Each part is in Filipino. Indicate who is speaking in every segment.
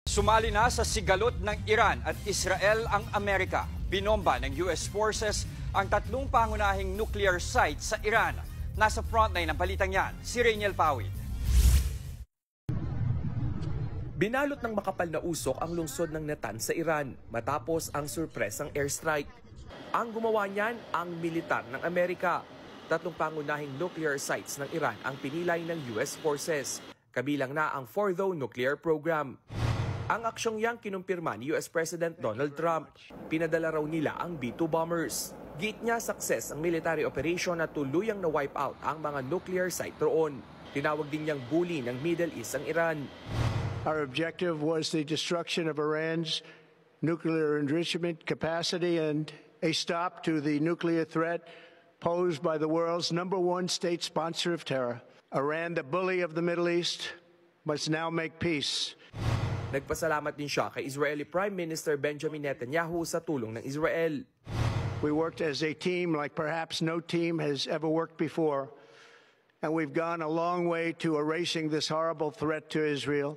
Speaker 1: Sumali na sa sigalot ng Iran at Israel ang Amerika. Binomba ng US forces ang tatlong pangunahing nuclear sites sa Iran. Nasa frontline ng balitang yan, si Rainiel Pawid.
Speaker 2: Binalot ng makapal na usok ang lungsod ng Natanz sa Iran matapos ang surpresang airstrike. Ang gumawa niyan ang militar ng Amerika. Tatlong pangunahing nuclear sites ng Iran ang pinilay ng US forces. Kabilang na ang Fordow nuclear program. Ang aksyong yang kinumpirma ni US President Donald Trump. Pinadala raw nila ang B-2 bombers. Git niya success ang military operation na tuluyang na-wipe out ang mga nuclear site roon. Tinawag din niyang bully ng Middle East ang Iran.
Speaker 3: Our objective was the destruction of Iran's nuclear enrichment capacity and a stop to the nuclear threat posed by the world's #1 state sponsor of terror. Iran, the bully of the Middle East, must now make peace.
Speaker 2: Nagpasalamat din siya kay Israeli Prime Minister Benjamin Netanyahu sa tulong ng Israel.
Speaker 3: We worked as a team like perhaps no team has ever worked before. And we've gone a long way to erasing this horrible threat to Israel.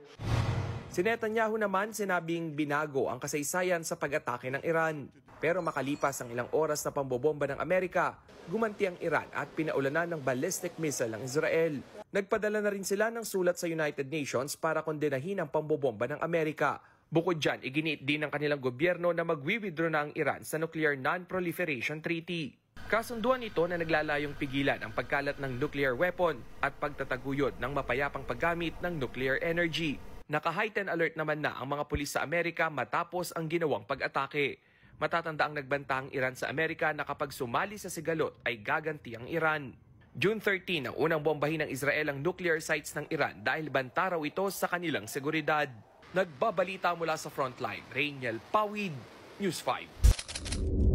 Speaker 2: Si Netanyahu naman sinabing binago ang kasaysayan sa pag-atake ng Iran. Pero makalipas ang ilang oras na pambobomba ng Amerika, gumanti ang Iran at pinaulanan ng ballistic missile ng Israel. Nagpadala na rin sila ng sulat sa United Nations para kondenahin ang pambobomba ng Amerika. Bukod dyan, iginiit din ng kanilang gobyerno na magwi-withdraw na ang Iran sa Nuclear Non-Proliferation Treaty. Kasunduan ito na naglalayong pigilan ang pagkalat ng nuclear weapon at pagtataguyod ng mapayapang paggamit ng nuclear energy. Naka-heightened alert naman na ang mga pulis sa Amerika matapos ang ginawang pag-atake. Matatanda ang nagbanta ang Iran sa Amerika na kapag sumali sa sigalot ay gaganti ang Iran. June 13 ang unang bombahin ng Israel ang nuclear sites ng Iran dahil banta raw ito sa kanilang seguridad. Nagbabalita mula sa frontline, Rainiel Pawid, News 5.